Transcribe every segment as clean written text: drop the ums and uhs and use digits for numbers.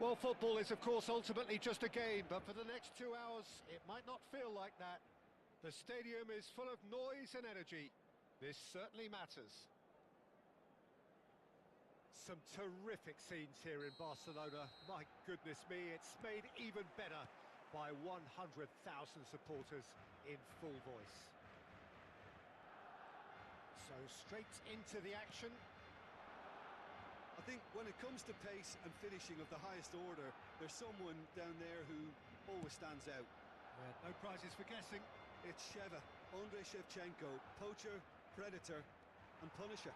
Well, football is, of course, ultimately just a game, but for the next 2 hours, it might not feel like that. The stadium is full of noise and energy. This certainly matters. Some terrific scenes here in Barcelona. My goodness me, it's made even better by 100,000 supporters in full voice. So straight into the action. I think when it comes to pace and finishing of the highest order, there's someone down there who always stands out. Yeah, no prizes for guessing. It's Sheva, Andrei Shevchenko, poacher, predator and punisher.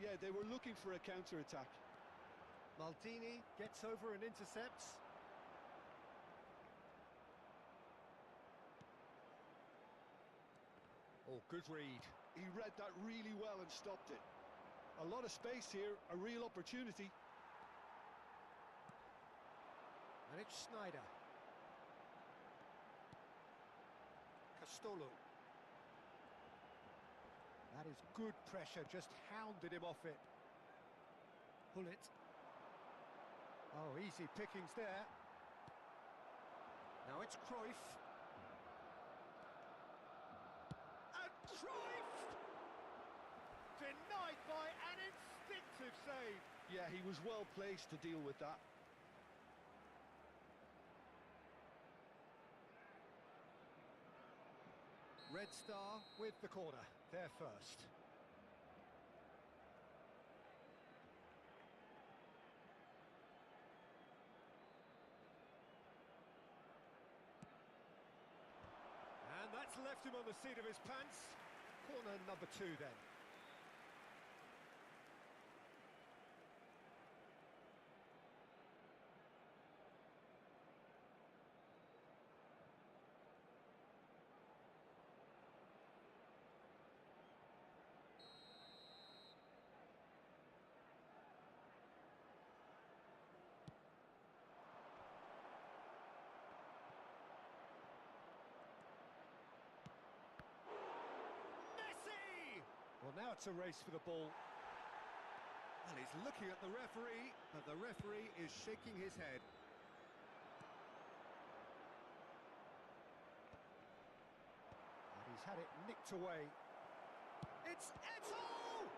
Yeah, they were looking for a counter-attack. Maldini gets over and intercepts. Oh, good read. He read that really well and stopped it. A lot of space here, a real opportunity. And it's Snyder. Castolo. That is good pressure, just hounded him off it. Pull it. Oh, easy pickings there. Now it's Cruyff. And Cruyff! Denied by an instinctive save. Yeah, he was well placed to deal with that. Red Star with the corner, they're first. And that's left him on the seat of his pants. Corner number 2 then. Well, now it's a race for the ball. Well, he's looking at the referee, but the referee is shaking his head. And he's had it nicked away. It's Eto'o!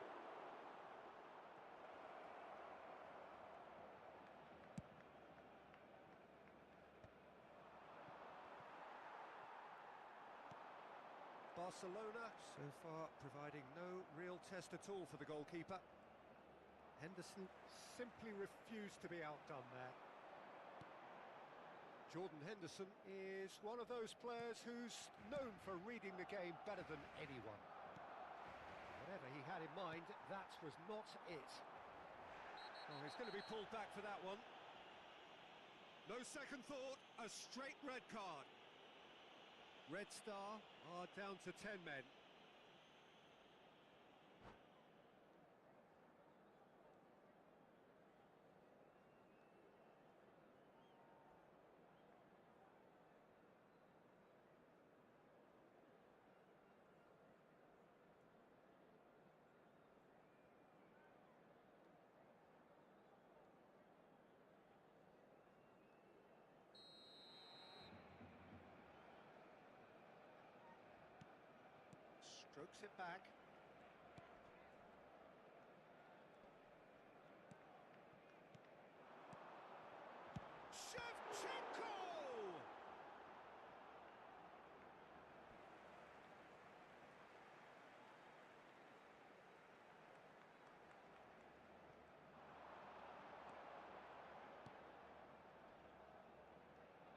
Barcelona, so far, providing no real test at all for the goalkeeper. Henderson simply refused to be outdone there. Jordan Henderson is one of those players who's known for reading the game better than anyone. Whatever he had in mind, that was not it. Oh, he's going to be pulled back for that one. No second thought, a straight red card. Red Star are down to 10 men. Strokes it back. Shevchenko!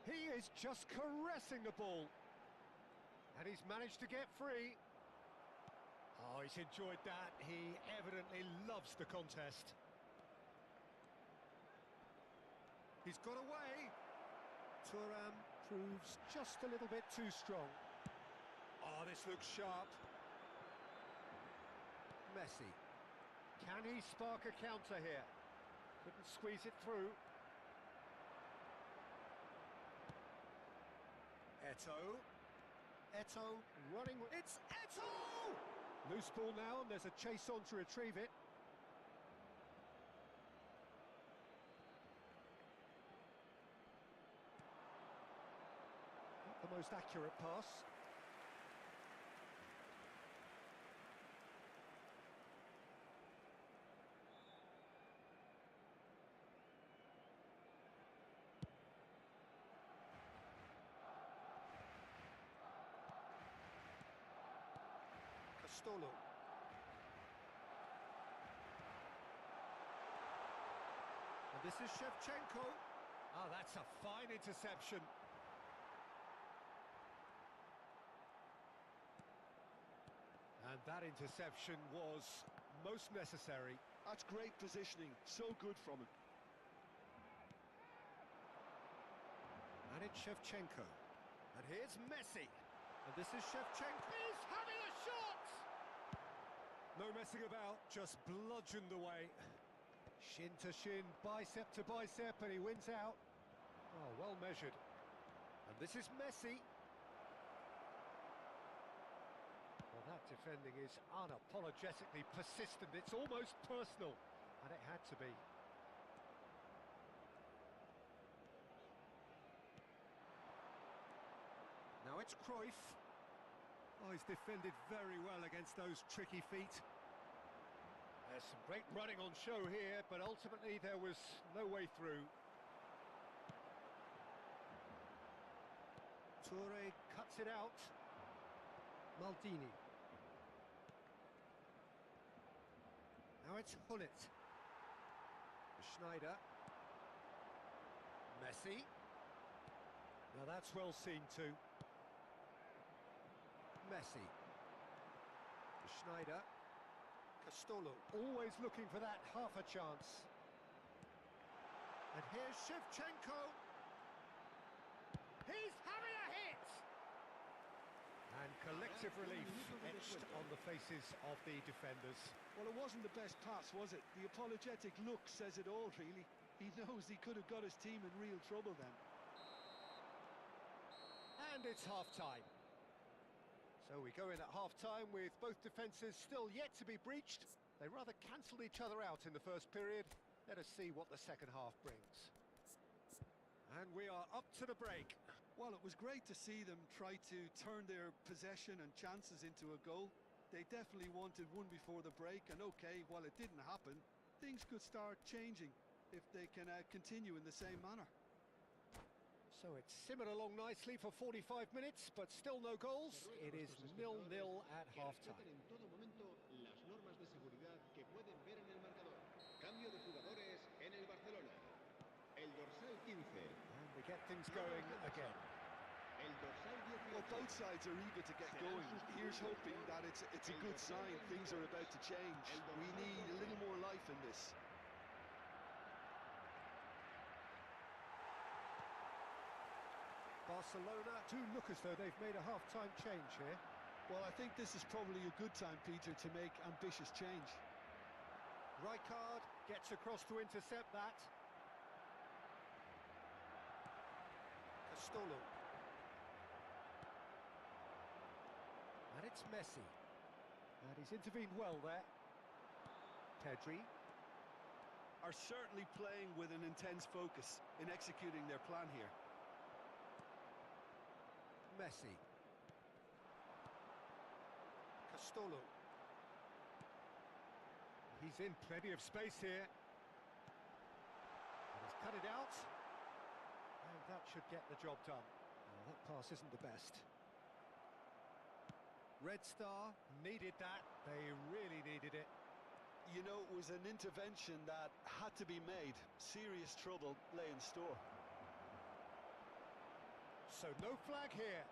He is just caressing the ball. And he's managed to get free. Oh, he's enjoyed that. He evidently loves the contest. He's got away. Thuram proves just a little bit too strong. Oh, this looks sharp. Messi. Can he spark a counter here? Couldn't squeeze it through. Eto'o. Eto'o running. It's Eto'o! Loose ball now, and there's a chase on to retrieve it. the most accurate pass. Testando. And this is Shevchenko. Oh, that's a fine interception. And that interception was most necessary. That's great positioning, so good from him. And it's Shevchenko. And here's Messi. And this is Shevchenko. He's having a shot! No messing about, just bludgeoned away. Shin to shin, bicep to bicep, and he wins out. Oh, well measured. And this is Messi. Well, that defending is unapologetically persistent. It's almost personal, and it had to be. Now it's Cruyff. Oh, he's defended very well against those tricky feet. There's some great running on show here, but ultimately there was no way through. Toure cuts it out. Maldini. Now it's Hullet. Schneider. Messi. Now that's well seen too. Messi. Schneider. Castolo. Always looking for that half a chance. And here's Shevchenko. He's having a hit! And collective relief etched on the faces of the defenders. Well, it wasn't the best pass, was it? The apologetic look says it all, really. He knows he could have got his team in real trouble then. And it's half-time. So we go in at half-time with both defences still yet to be breached. They rather cancelled each other out in the first period. Let us see what the second half brings. And we are up to the break. Well, it was great to see them try to turn their possession and chances into a goal. They definitely wanted one before the break, and okay, while it didn't happen, things could start changing if they can continue in the same manner. So it's simmered along nicely for 45 minutes, but still no goals. It is 0-0 at half-time. En todo momento las normas de seguridad que pueden ver en el marcador. Cambio de jugadores en el Barcelona. El dorsal 15. And we get things going again. El dorsal 18. Well, both sides are eager to get going. Here's hoping that it's a good sign. Things are about to change. We need a little more life in this. Barcelona do look as though they've made a half-time change here. Well, I think this is probably a good time, Peter, to make ambitious change. Rijkaard gets across to intercept that. Castolo. And it's Messi. And he's intervened well there. Pedri. Are certainly playing with an intense focus in executing their plan here. Messi. Castolo. He's in plenty of space here. And he's cut it out. And that should get the job done. Well, that pass isn't the best. Red Star needed that. They really needed it. You know, it was an intervention that had to be made. Serious trouble lay in store. So no flag here.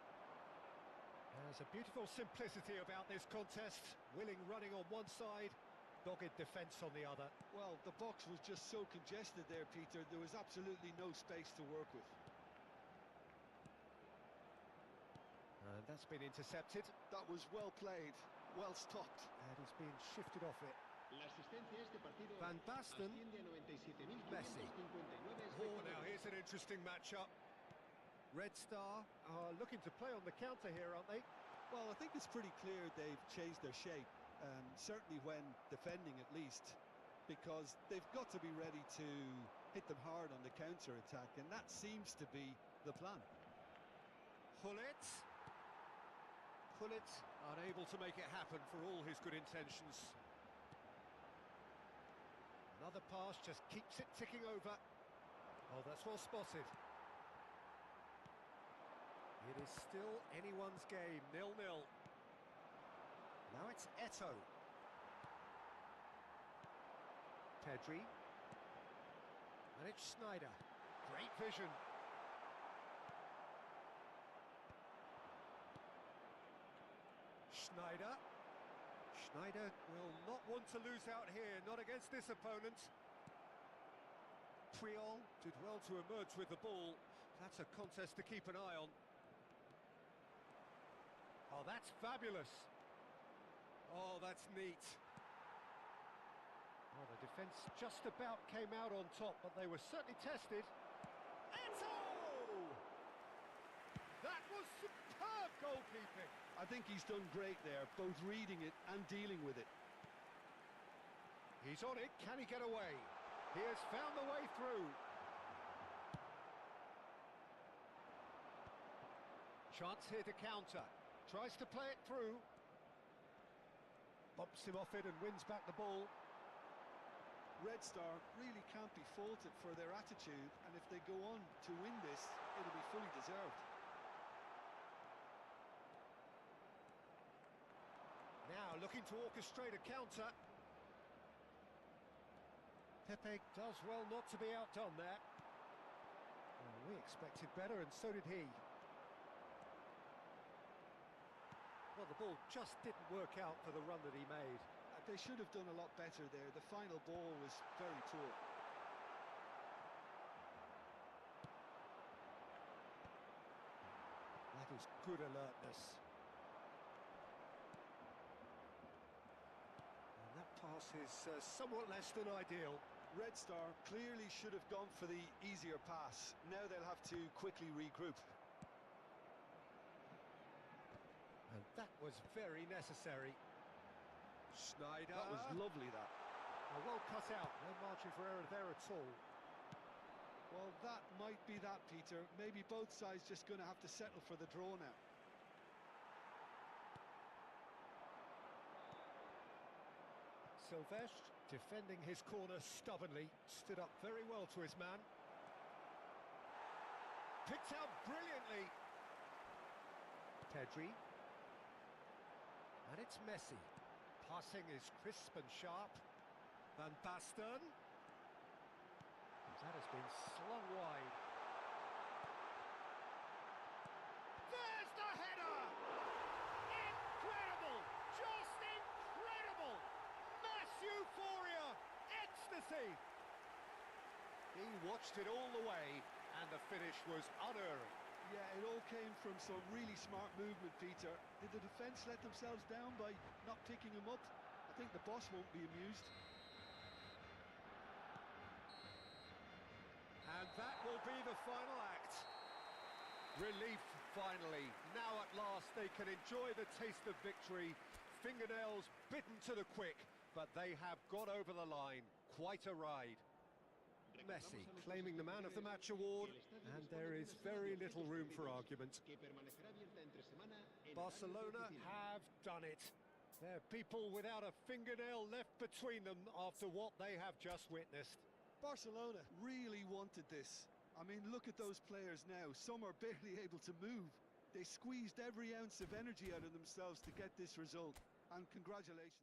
There's a beautiful simplicity about this contest. Willing running on one side, dogged defence on the other. Well, the box was just so congested there, Peter. There was absolutely no space to work with. And that's been intercepted. That was well played, well stopped. And he's been shifted off it. La asistencia a este partido Van Basten. asciende a 97.559 Messi. Oh, now here's an interesting matchup. Red Star are looking to play on the counter here, aren't they? Well, I think it's pretty clear they've changed their shape, certainly when defending at least, because they've got to be ready to hit them hard on the counter-attack, and that seems to be the plan. Pullet unable to make it happen for all his good intentions. Another pass just keeps it ticking over. Oh, that's well spotted. It is still anyone's game, 0-0. Now it's Eto. Pedri. And it's Schneider. Great vision. Schneider will not want to lose out here, not against this opponent. Priol did well to emerge with the ball. That's a contest to keep an eye on. Oh, that's fabulous. Oh, that's neat. Oh, the defence just about came out on top, but they were certainly tested. Eto! That was superb goalkeeping. I think he's done great there, both reading it and dealing with it. He's on it, can he get away? He has found the way through. Chance here to counter. Tries to play it through. Bumps him off it and wins back the ball. Red Star really can't be faulted for their attitude, and if they go on to win this, it'll be fully deserved. Now looking to orchestrate a counter. Pepe does well not to be outdone there. Well, we expected better, and so did he. Well, the ball just didn't work out for the run that he made. They should have done a lot better there. The final ball was very poor. That is good alertness. And that pass is somewhat less than ideal. Red Star clearly should have gone for the easier pass. Now they'll have to quickly regroup. And that was very necessary. Schneider. That was lovely, that. Well cut out. No margin for error there at all. Well, that might be that, Peter. Maybe both sides just going to have to settle for the draw now. Silvestre, defending his corner stubbornly, stood up very well to his man. Picked out brilliantly. Pedri. And it's Messi. Passing is crisp and sharp. Van Basten. That has been slung wide. There's the header! Incredible! Just incredible! Mass euphoria! Ecstasy! He watched it all the way, and the finish was unerring. Yeah, it all came from some really smart movement, Peter. Did the defence let themselves down by not picking him up? I think the boss won't be amused. And that will be the final act. Relief, finally. Now at last they can enjoy the taste of victory. Fingernails bitten to the quick, but they have got over the line. Quite a ride. Messi claiming the Man of the Match award, and there is very little room for argument. Barcelona have done it. There are people without a fingernail left between them after what they have just witnessed. Barcelona really wanted this. I mean, look at those players now. Some are barely able to move. They squeezed every ounce of energy out of themselves to get this result. And congratulations.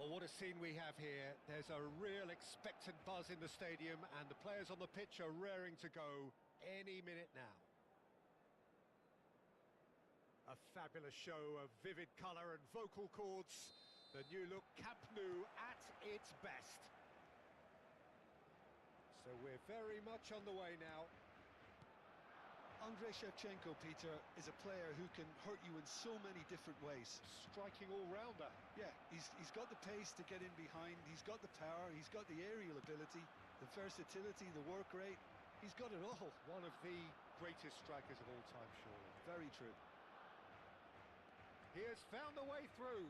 Well, what a scene we have here. There's a real expectant buzz in the stadium, and the players on the pitch are raring to go any minute now. A fabulous show of vivid colour and vocal cords. The new look Camp Nou at its best. So we're very much on the way now. Andrei Shevchenko, Peter, is a player who can hurt you in so many different ways. Striking all-rounder. Yeah, he's got the pace to get in behind, he's got the power, he's got the aerial ability, the versatility, the work rate. He's got it all. One of the greatest strikers of all time, surely. Very true. He has found a way through.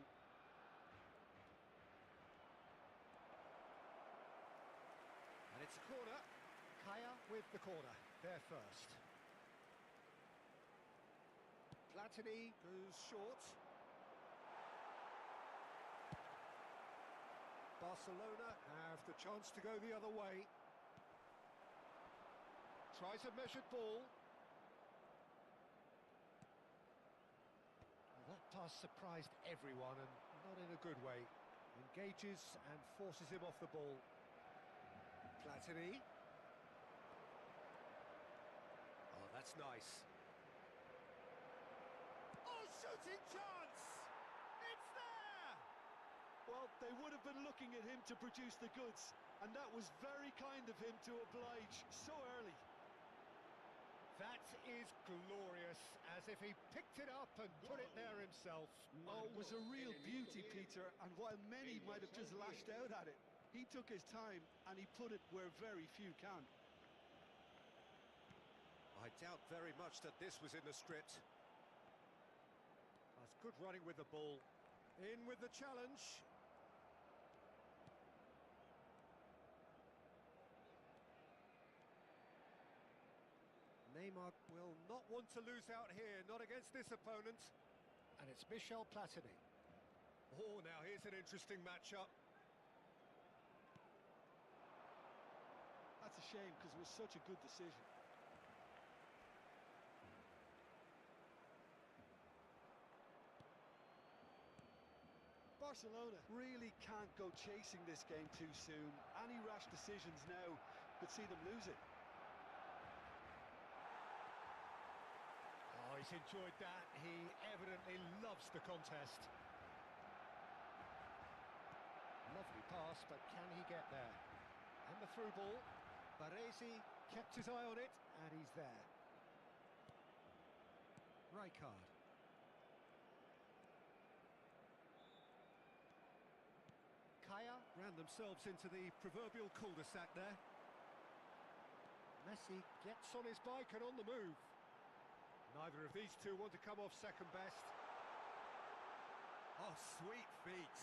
And it's a corner. Kaya with the corner, there first. Platini goes short. Barcelona have the chance to go the other way. Tries a measured ball. Well, that pass surprised everyone, and not in a good way. Engages and forces him off the ball. Platini. Oh, that's nice. Oh, shooting chance! It's there! Well, they would have been looking at him to produce the goods, and that was very kind of him to oblige so early. That is glorious, as if he picked it up and put it there himself. Oh, it was a real beauty, Peter, and while many might have just lashed out at it, he took his time and he put it where very few can. I doubt very much that this was in the script. That's good running with the ball. In with the challenge. Neymar will not want to lose out here, not against this opponent. And it's Michel Platini. Oh, now here's an interesting matchup. That's a shame, because it was such a good decision. Barcelona really can't go chasing this game too soon. Any rash decisions now could see them lose it. Oh, he's enjoyed that. He evidently loves the contest. Lovely pass, but can he get there? And the through ball. Baresi kept his eye on it, and he's there. Rijkaard. Kaya ran themselves into the proverbial cul-de-sac there. Messi gets on his bike and on the move. Neither of these two want to come off second best. Oh, sweet feet.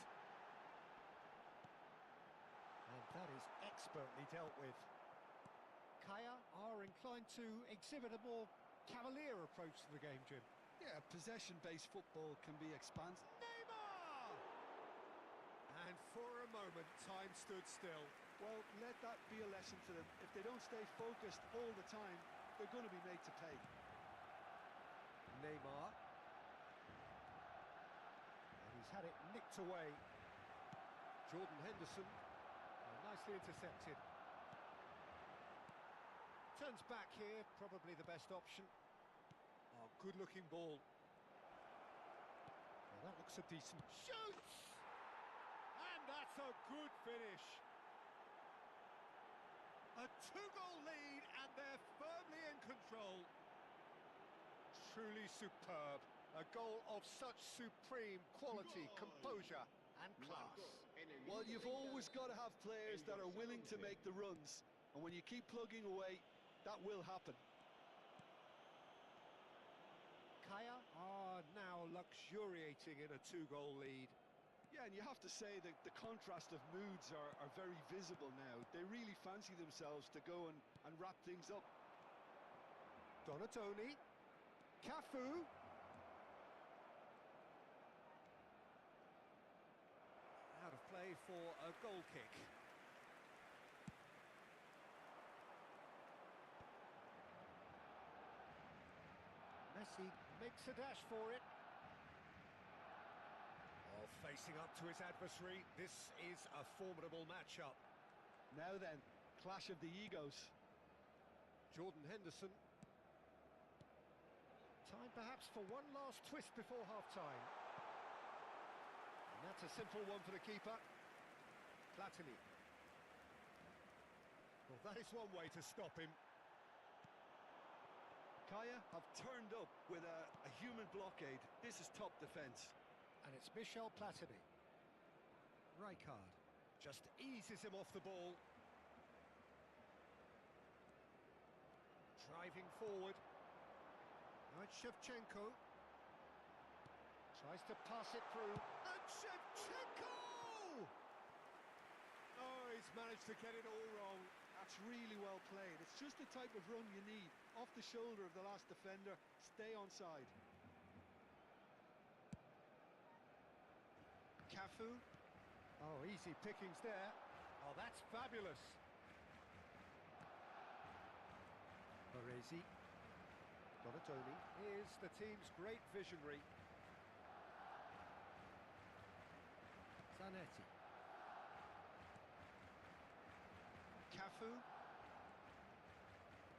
And that is expertly dealt with. Kaya are inclined to exhibit a more cavalier approach to the game, Jim. Yeah, possession-based football can be expansive. Neymar! And for a moment, time stood still. Well, let that be a lesson to them. If they don't stay focused all the time, they're going to be made to pay. Neymar. And he's had it nicked away. Jordan Henderson. Nicely intercepted. Turns back here, probably the best option. Oh, good-looking ball. Well, that looks a decent... Shoots! And that's a good finish. A two-goal lead, and they're firmly in control. Truly superb. A goal of such supreme quality, composure, and class. Well, you've always got to have players that are willing to make the runs. And when you keep plugging away, that will happen. Kaya are now luxuriating in a two-goal lead. Yeah, and you have to say that the contrast of moods are very visible now. They really fancy themselves to go and wrap things up. Donatoni. Cafu. Out of play for a goal kick. Messi makes a dash for it. Oh, Facing up to his adversary, this is a formidable matchup. Now then, clash of the egos. Jordan Henderson. Time perhaps for one last twist before half-time. And that's a simple one for the keeper. Platini. Well, that is one way to stop him. Kaya have turned up with a human blockade. This is top defence. And it's Michel Platini. Rijkaard just eases him off the ball. Driving forward. Now it's Shevchenko. Tries to pass it through. And Shevchenko! Oh, he's managed to get it all wrong. That's really well played. It's just the type of run you need. Off the shoulder of the last defender. Stay onside. Cafu. Oh, easy pickings there. Oh, that's fabulous. Baresi. Donatoni. Here's the team's great visionary. Zanetti. Cafu.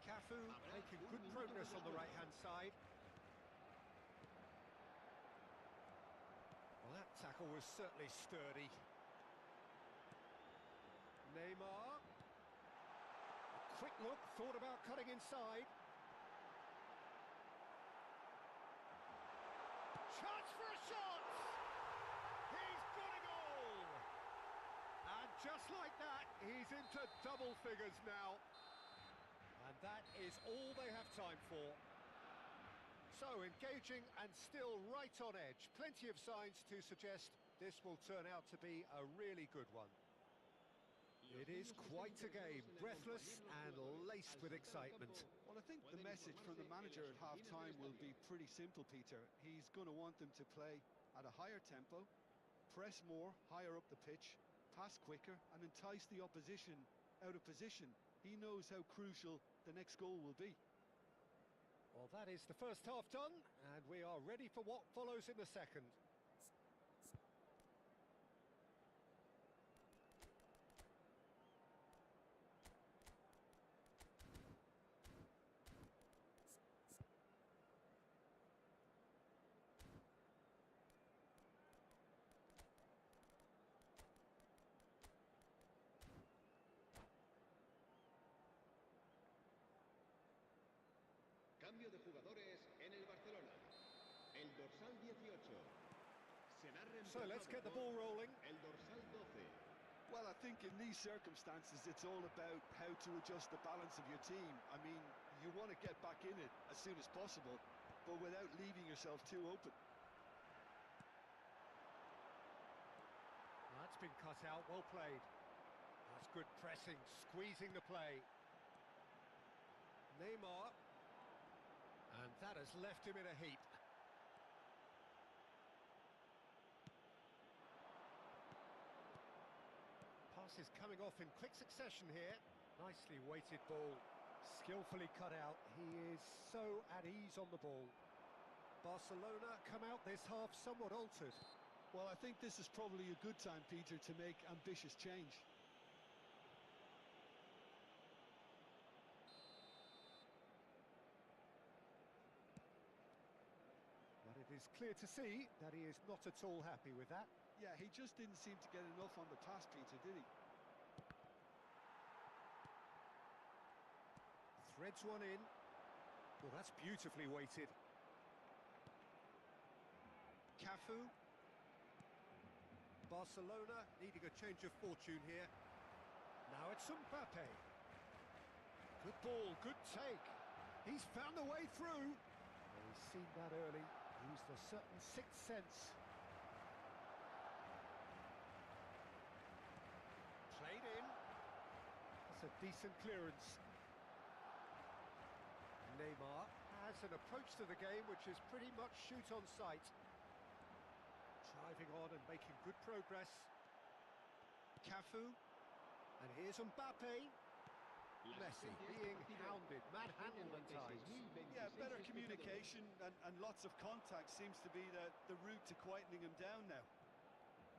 Cafu making good progress on the right-hand side. Well, that tackle was certainly sturdy. Neymar. A quick look, thought about cutting inside. Chance for a shot! He's got a goal! And just like that, he's into double figures now. And that is all they have time for. So, engaging and still right on edge. Plenty of signs to suggest this will turn out to be a really good one. It is quite a game, breathless and laced with excitement. Well, I think the message from the manager at half-time will be pretty simple, Peter. He's going to want them to play at a higher tempo, press more, higher up the pitch, pass quicker and entice the opposition out of position. He knows how crucial the next goal will be. Well, that is the first half done, and we are ready for what follows in the second. Cambio de jugadores en el Barcelona. El dorsal 18. Será So let's get the ball rolling. el dorsal 12. Well, I think in these circumstances, it's all about how to adjust the balance of your team. I mean, you want to get back in it as soon as possible, but without leaving yourself too open. That's been cut out, well played. That's good pressing, squeezing the play. Neymar. And that has left him in a heap. Pass is coming off in quick succession here. Nicely weighted ball. Skillfully cut out. He is so at ease on the ball. Barcelona come out this half somewhat altered. Well, I think this is probably a good time, Peter, to make ambitious change. But it is clear to see that he is not at all happy with that. Yeah, he just didn't seem to get enough on the pass, Peter, did he? Threads one in. Well, that's beautifully weighted. Cafu. Barcelona needing a change of fortune here. Now it's Mbappe. Good ball, good take. He's found a way through. Well, he's seen that early. Used a certain sixth sense. Played in. That's a decent clearance. Neymar has an approach to the game which is pretty much shoot on sight. Driving on and making good progress. Cafu. And here's Mbappe. Messi being hounded, manhandled at times. Yeah, better communication and lots of contact seems to be the route to quietening him down now.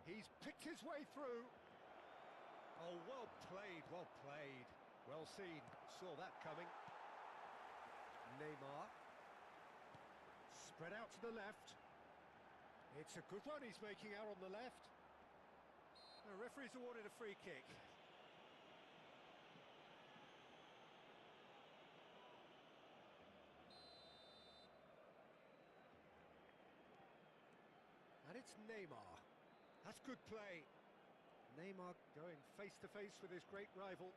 He's picked his way through. Oh, well played, well played. Well seen, saw that coming. Neymar. Spread out to the left. It's a good run he's making out on the left. The referee's awarded a free kick. And it's Neymar. That's good play. Neymar going face-to-face with his great rival.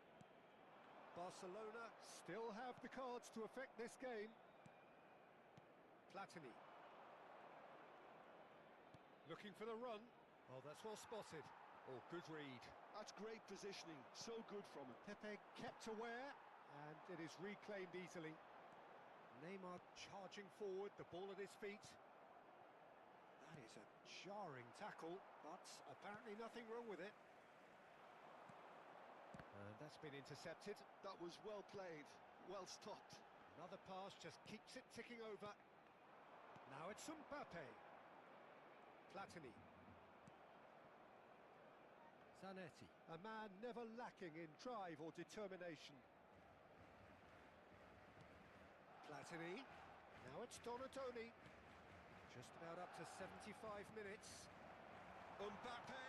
Barcelona still have the cards to affect this game. Platini. Looking for the run. Oh, that's well spotted. Oh, good read. That's great positioning. So good from him. Pepe kept aware, and it is reclaimed easily. Neymar charging forward, the ball at his feet. That is a jarring tackle, but apparently nothing wrong with it. And that's been intercepted. That was well played, well stopped. Another pass just keeps it ticking over. Now it's Mbappe. Platini. Zanetti. A man never lacking in drive or determination. Platini. Now it's Donatoni. Just about up to 75 minutes. Mbappe.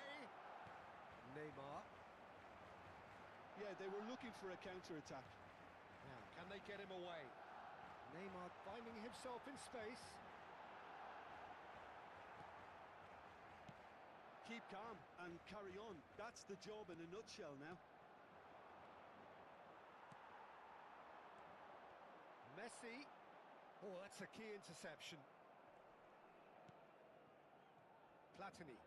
Neymar. Yeah, they were looking for a counter-attack. Now, can they get him away? Neymar finding himself in space. Keep calm and carry on. That's the job in a nutshell now. Messi. Oh, that's a key interception. Platini.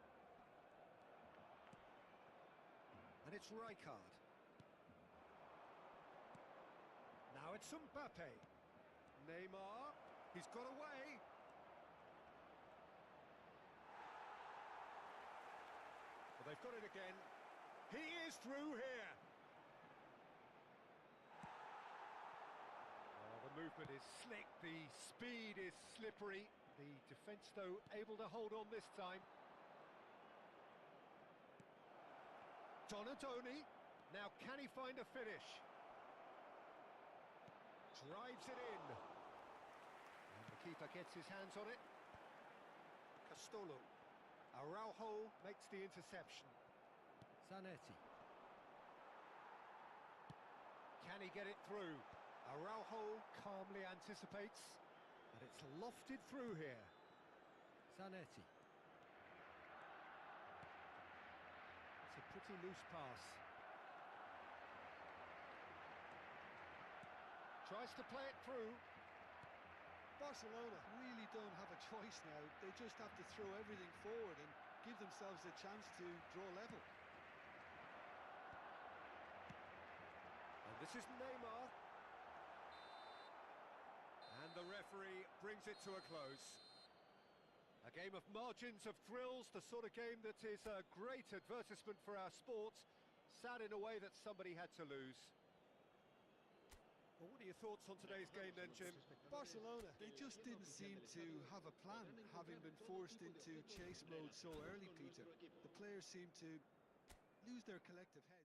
And it's Rijkaard. Now it's Mbappe. Neymar. He's got away. Well, they've got it again. He is through here. Oh, the movement is slick. The speed is slippery. The defence, though, able to hold on this time. Donatoni. Now, can he find a finish? Drives it in. And the keeper gets his hands on it. Castolo. Araujo makes the interception. Zanetti. Can he get it through? Araujo calmly anticipates. And it's lofted through here. Zanetti. It's a pretty loose pass. Tries to play it through. Barcelona really don't have a choice now. They just have to throw everything forward and give themselves a chance to draw level. And this is Neymar. And the referee brings it to a close. A game of margins, of thrills, the sort of game that is a great advertisement for our sport. Sad in a way that somebody had to lose. Well, what are your thoughts on today's game then, Jim? Barcelona, they just didn't seem to have a plan, having been forced into chase mode so early, Peter. The players seemed to lose their collective heads.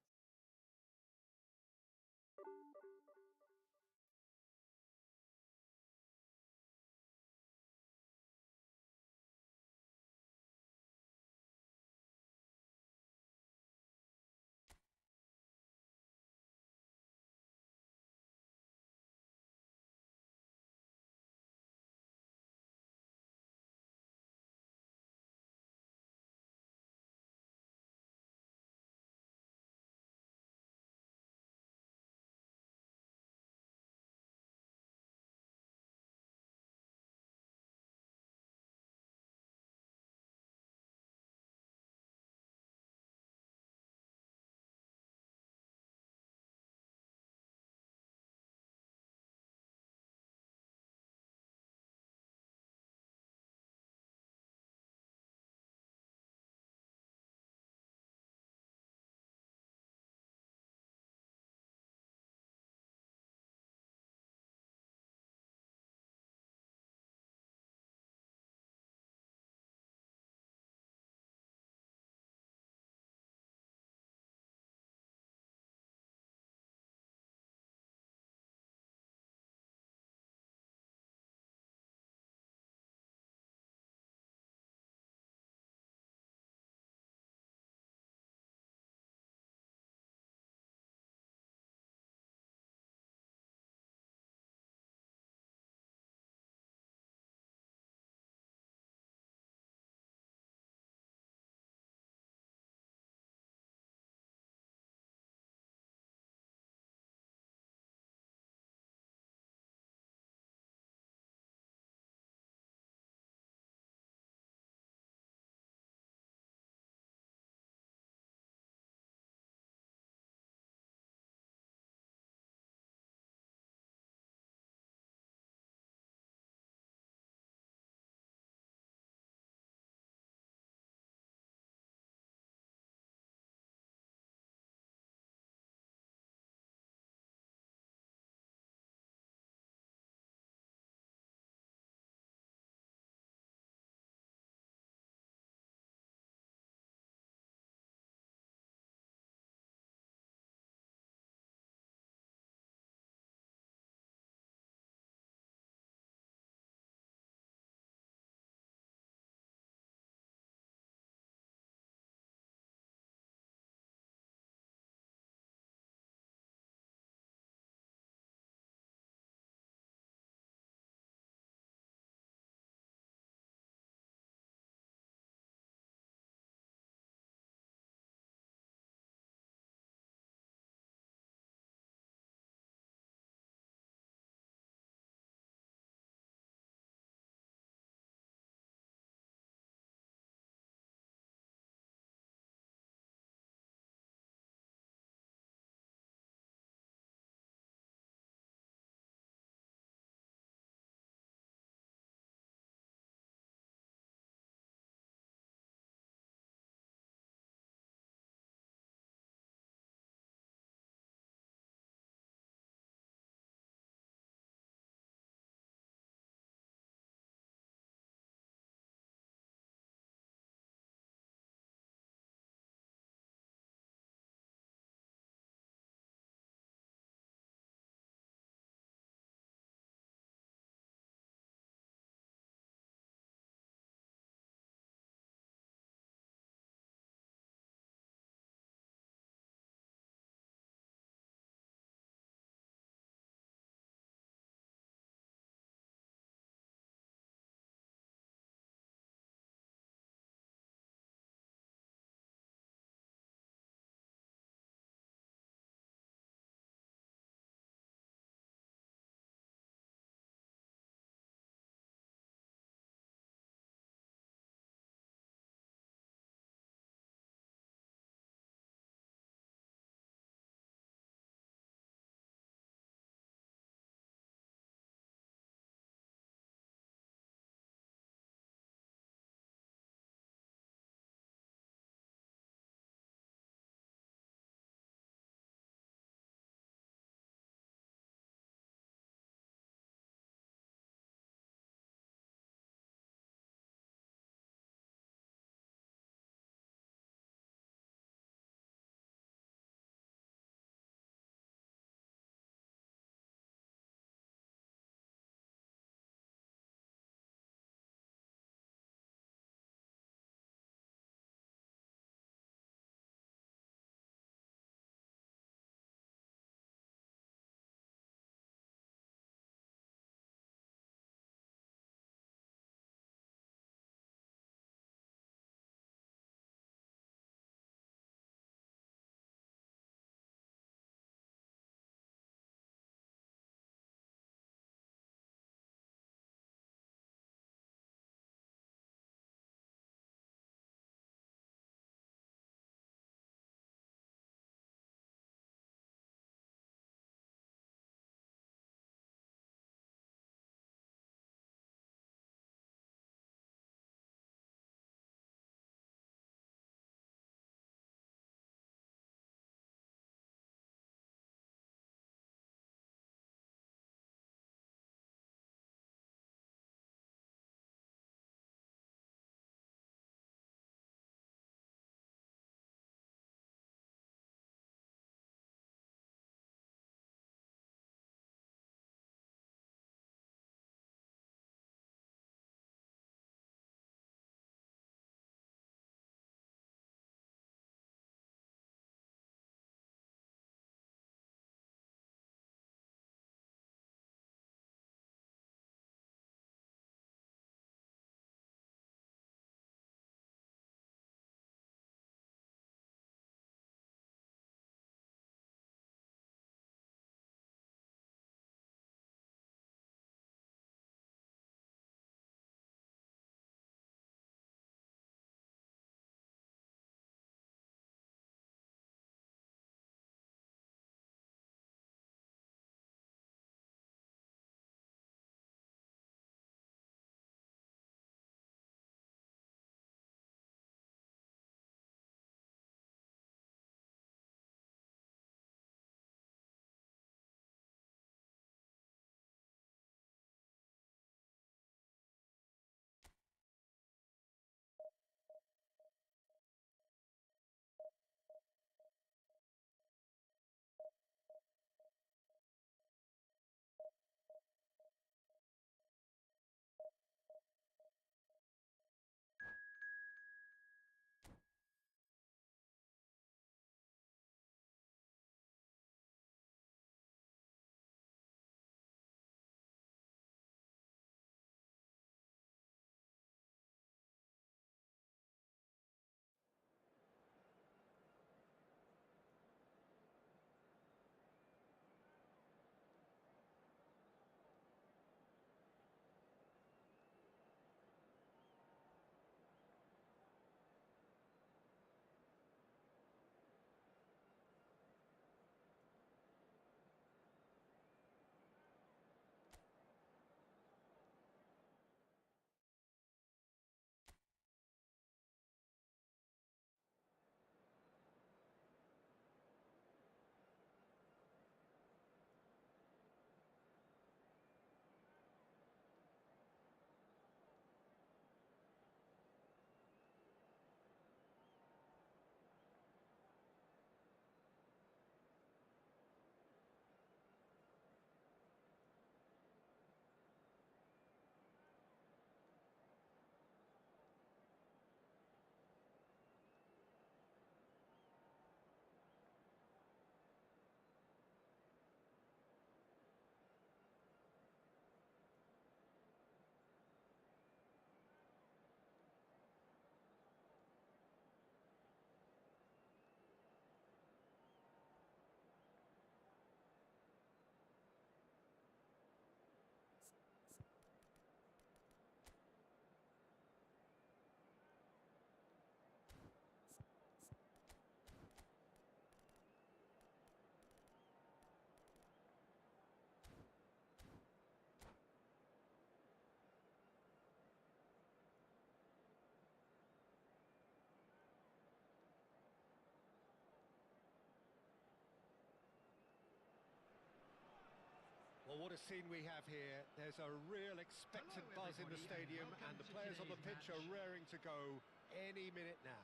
Well, what a scene we have here. There's a real expectant buzz in the stadium, and the players on the pitch are raring to go any minute now.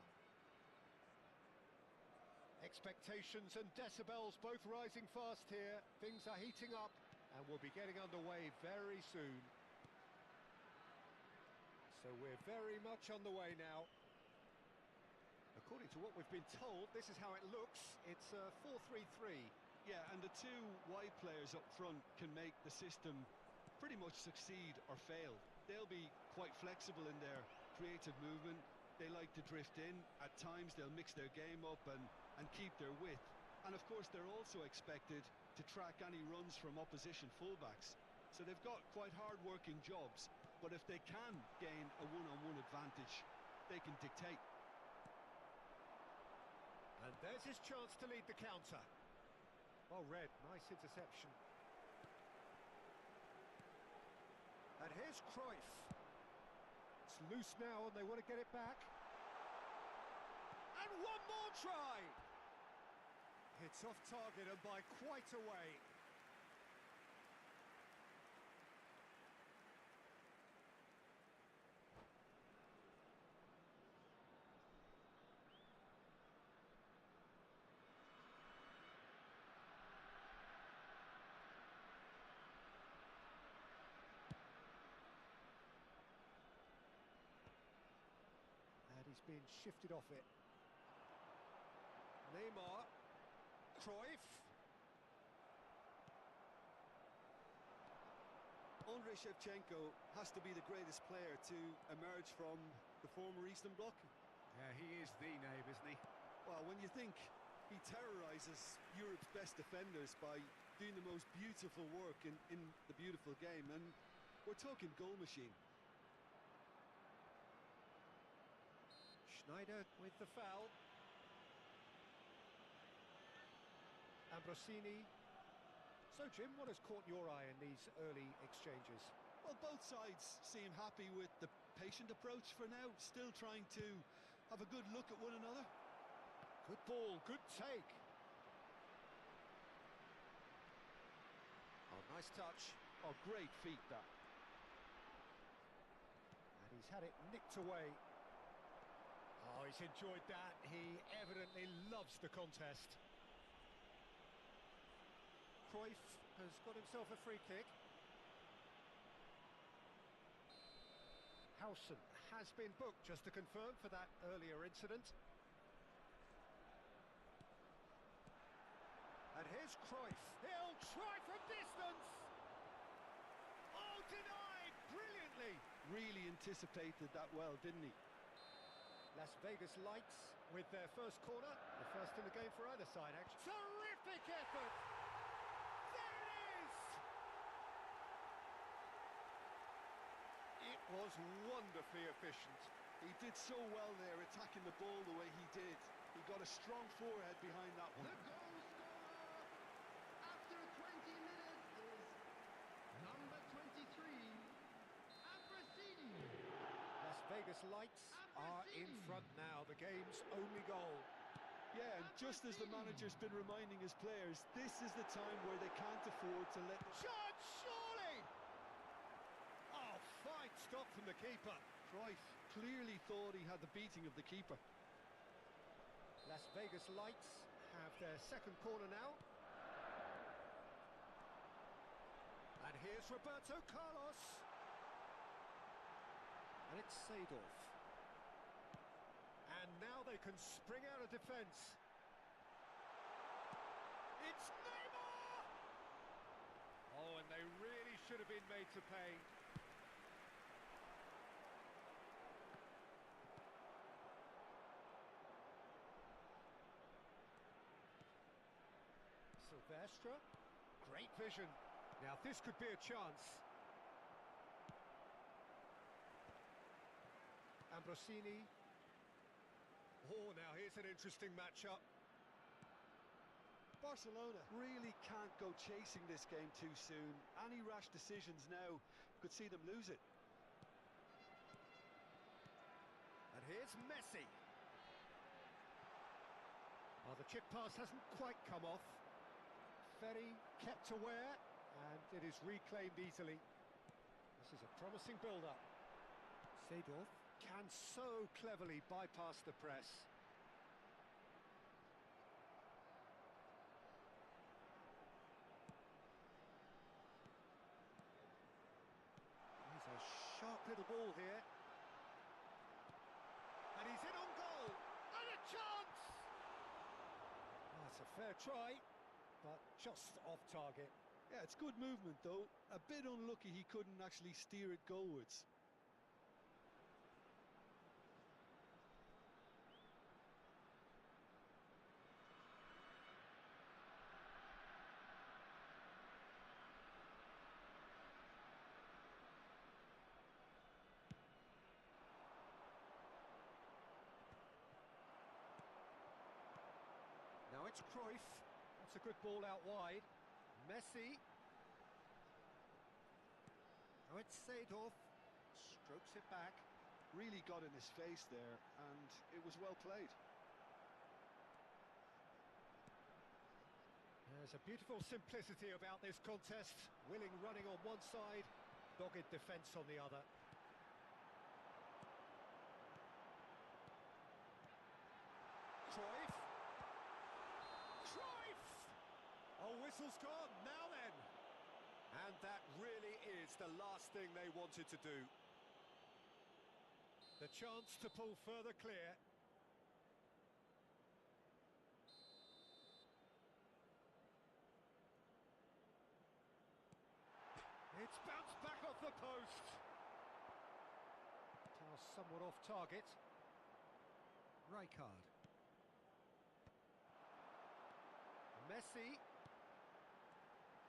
Expectations and decibels both rising fast here. Things are heating up, and we'll be getting underway very soon. So we're very much on the way now. According to what we've been told, this is how it looks. It's a 4-3-3. Yeah, and the two wide players up front can make the system pretty much succeed or fail. They'll be quite flexible in their creative movement. They like to drift in. At times they'll mix their game up and keep their width. And of course they're also expected to track any runs from opposition fullbacks. So they've got quite hard-working jobs. But if they can gain a one-on-one advantage, they can dictate. And there's his chance to lead the counter. Well read, nice interception. And here's Cruyff. It's loose now and they want to get it back. And one more try! It's off target and by quite a way. He's been shifted off it. Neymar, Cruyff. Andrei Shevchenko has to be the greatest player to emerge from the former Eastern Bloc. Yeah, he is the name, isn't he? Well, when you think he terrorises Europe's best defenders by doing the most beautiful work in the beautiful game, and we're talking goal machine. Schneider with the foul. Ambrosini. So, Jim, what has caught your eye in these early exchanges? Well, both sides seem happy with the patient approach for now, still trying to have a good look at one another. Good ball, good take. Oh, nice touch. Oh, great feat, that. And he's had it nicked away. Oh, he's enjoyed that. He evidently loves the contest. Cruyff has got himself a free kick. Howson has been booked, just to confirm, for that earlier incident. And here's Cruyff. He'll try from distance. Oh, denied brilliantly. Really anticipated that well, didn't he? Las Vegas Lights with their first corner. The first in the game for either side, actually. Terrific effort! There it is! It was wonderfully efficient. He did so well there, attacking the ball the way he did. He got a strong forehead behind that one. The goal scorer after 20 minutes is number 23, Ambrosini. Las Vegas Lights are in front now, the game's only goal. Yeah, and just as the manager's been reminding his players, this is the time where they can't afford to let... Chance, surely! Oh, fine stop from the keeper. Cruyff clearly thought he had the beating of the keeper. Las Vegas Lights have their second corner now. And here's Roberto Carlos. And it's Seedorf. And now they can spring out of defence. It's Neymar! Oh, and they really should have been made to pay. Silvestre, great vision. Now this could be a chance. Ambrosini. Oh, now here's an interesting matchup. Barcelona really can't go chasing this game too soon. Any rash decisions now could see them lose it. And here's Messi. Oh, the chip pass hasn't quite come off. Ferry kept aware. And it is reclaimed easily. This is a promising build-up. Seedorf can so cleverly bypass the press. He's a sharp little ball here. And he's in on goal. And a chance! That's a fair try, but just off target. Yeah, it's good movement though. A bit unlucky he couldn't actually steer it goalwards. Now it's Cruyff. That's a good ball out wide. Messi. Now it's Seedorf. Strokes it back. Really got in his face there, and it was well played. There's a beautiful simplicity about this contest. Willing running on one side, dogged defence on the other. Cruyff. Cruyff! Oh, whistle's gone, now then. And that really is the last thing they wanted to do. The chance to pull further clear. It's bounced back off the post. Pass somewhat off target. Rijkaard. Messi.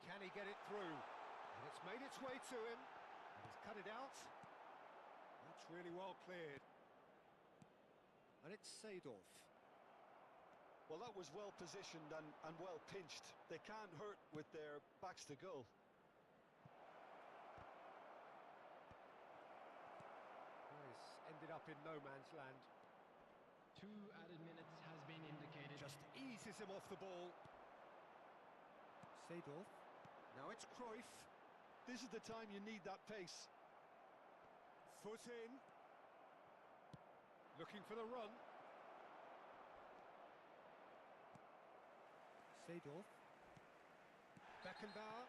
Can he get it through? And it's made its way to him. And he's cut it out. That's really well cleared. And it's Seedorf. Well, that was well positioned and well pinched. They can't hurt with their backs to goal. This ended up in no man's land. 2 added minutes has been indicated. Just eases him off the ball. Seedorf. Now it's Cruyff. This is the time you need that pace. Foot in. Looking for the run. Seedorf. Beckenbauer.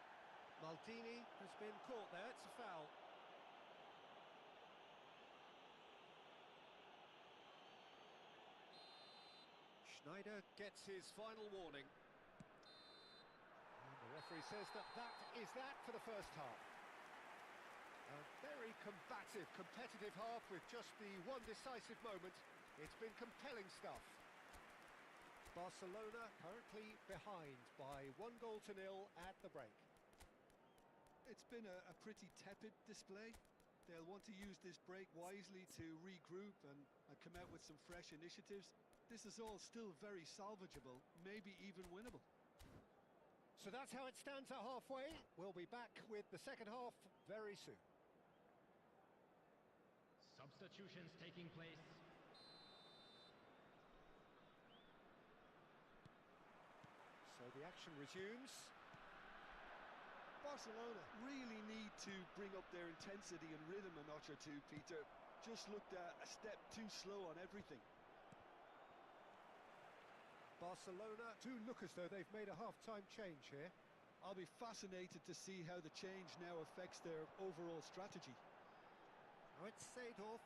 Maldini has been caught there. It's a foul. Schneider gets his final warning. And the referee says that is that for the first half. A very combative, competitive half with just the one decisive moment. It's been compelling stuff. Barcelona currently behind by 1-0 at the break. It's been a pretty tepid display. They'll want to use this break wisely to regroup and come out with some fresh initiatives. This is all still very salvageable, maybe even winnable. So that's how it stands at halfway. We'll be back with the second half very soon. Substitutions taking place. So the action resumes. Barcelona really need to bring up their intensity and rhythm a notch or two, Peter. Just looked a step too slow on everything. Barcelona do look as though they've made a half-time change here. I'll be fascinated to see how the change now affects their overall strategy. Now it's Seedorf.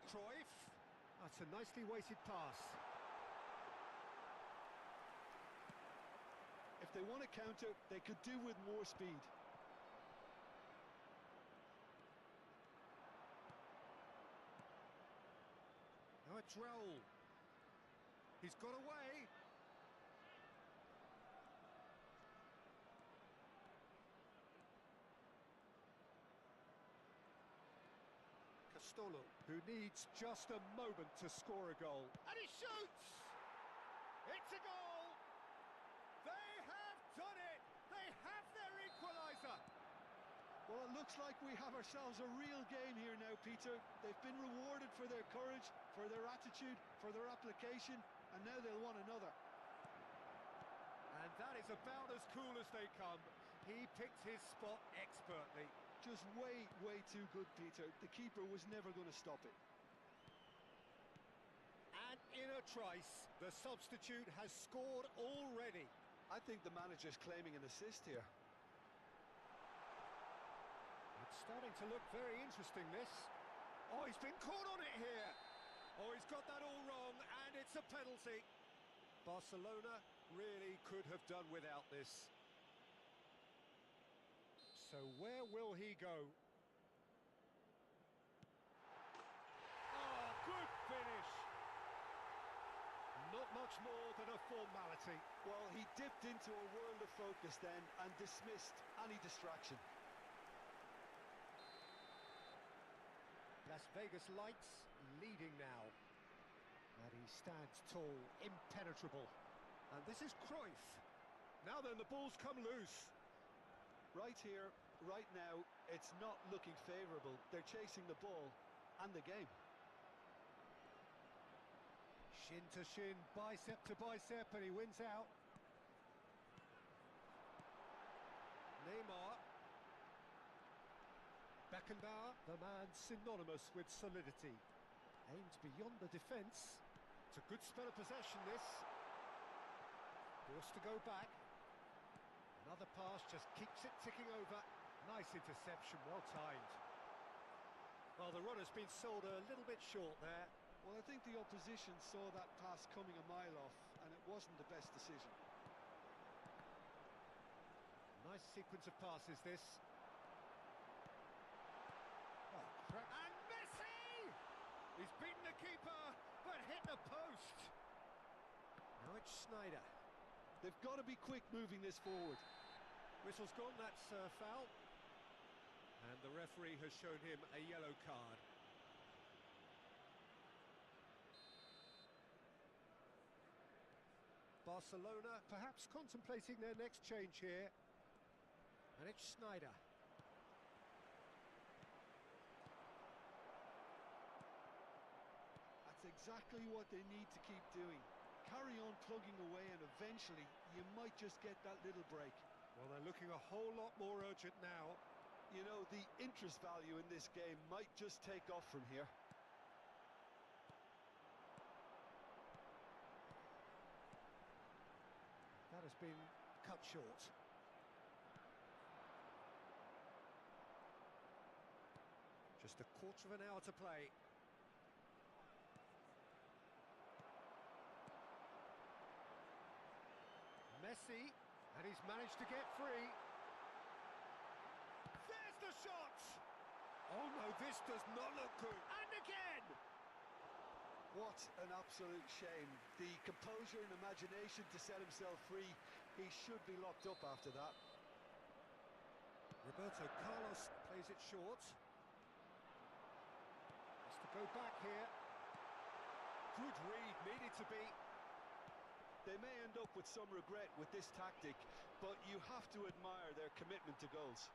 Cruyff. That's a nicely weighted pass. If they want to counter, they could do with more speed. Now it's Raul. He's got away. Castolo, who needs just a moment to score a goal. And he shoots! It's a goal! They have done it! They have their equaliser! Well, it looks like we have ourselves a real game here now, Peter. They've been rewarded for their courage, for their attitude, for their application, and now they'll want another. And that is about as cool as they come. He picked his spot expertly. Just way, way too good, Peter. The keeper was never going to stop it. And in a trice, the substitute has scored already. I think the manager's claiming an assist here. It's starting to look very interesting, this. Oh, he's been caught on it here. Oh, he's got that all wrong, and it's a penalty. Barcelona really could have done without this. So where will he go? Oh, good finish. Not much more than a formality. Well, he dipped into a world of focus then and dismissed any distraction. Las Vegas lights leading now. And he stands tall, impenetrable. And this is Cruyff. Now then, the ball's come loose. Right here, right now, it's not looking favourable. They're chasing the ball and the game. Shin to shin, bicep to bicep, and he wins out. Neymar. Beckenbauer, the man synonymous with solidity. Aimed beyond the defence. It's a good spell of possession, this. Forced to go back. Another pass just keeps it ticking over. Nice interception, well timed. Well, the run has been sold a little bit short there. Well, I think the opposition saw that pass coming a mile off, and it wasn't the best decision. Nice sequence of passes, this. Oh, and Messi! He's beaten the keeper, but hit the post. Now it's Schneider. They've got to be quick moving this forward. Whistle's gone, that's foul. And the referee has shown him a yellow card. Barcelona perhaps contemplating their next change here. And it's Schneider. That's exactly what they need to keep doing. Carry on plugging away and eventually you might just get that little break. Well, they're looking a whole lot more urgent now. You know, the interest value in this game might just take off from here. That has been cut short. Just a quarter of an hour to play. Messi, and he's managed to get free. There's the shot! Oh no, this does not look good. And again! What an absolute shame. The composure and imagination to set himself free. He should be locked up after that. Roberto Carlos plays it short. Has to go back here. Good read, needed to be. They may end up with some regret with this tactic, but you have to admire their commitment to goals.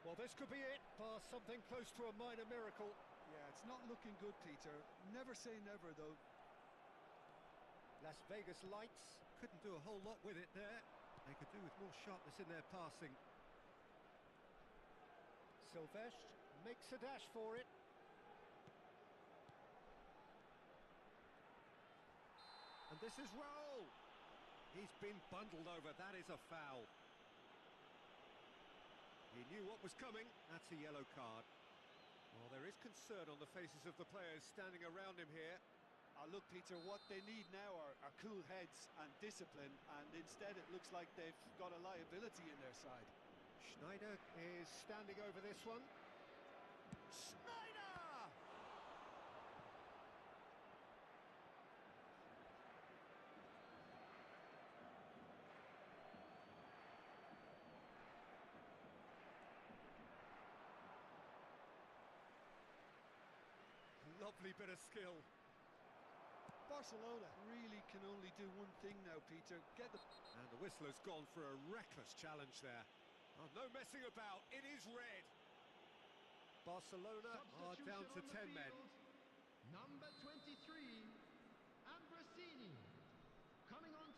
Well, this could be it, bar something close to a minor miracle. Yeah, it's not looking good, Peter. Never say never, though. Las Vegas lights couldn't do a whole lot with it there. They could do with more sharpness in their passing. Silvestre makes a dash for it. And this is Raul. He's been bundled over. That is a foul. He knew what was coming. That's a yellow card. Well, there is concern on the faces of the players standing around him here. Look, Peter, what they need now are cool heads and discipline, and instead it looks like they've got a liability in their side. Schneider is standing over this one. Schneider! Lovely bit of skill. Barcelona really can only do one thing now, Peter. Get the... And the whistler's gone for a reckless challenge there. Oh, no messing about. It is red. Barcelona are down to 10 men. Number 23,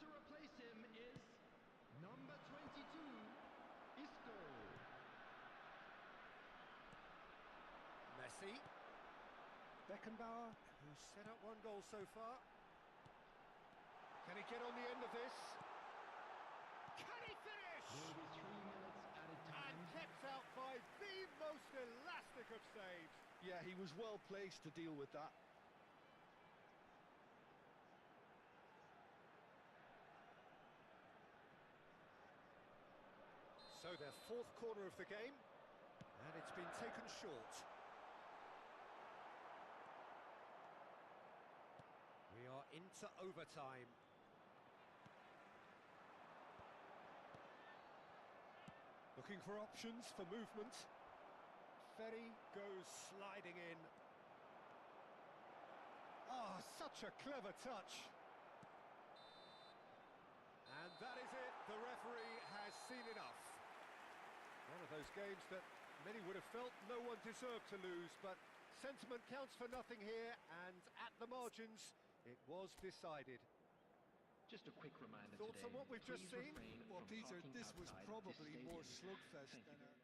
to replace him is number 22, Isco. Messi. Beckenbauer, who's set up one goal so far. Can he get on the end of this? Can he finish? Will be 3 minutes at a time. And kept out by the most elastic of saves. Yeah, he was well placed to deal with that. So their fourth corner of the game, and it's been taken short. We are into overtime. Looking for options for movement. Ferry goes sliding in. Ah, such a clever touch. And that is it. The referee has seen enough. One of those games that many would have felt no one deserved to lose, but sentiment counts for nothing here, and at the margins, it was decided. Just a quick reminder Thoughts today. on what we've just Please seen? refrain Well, from Peter, parking this was outside probably this more stadium. slugfest Thank than you. a...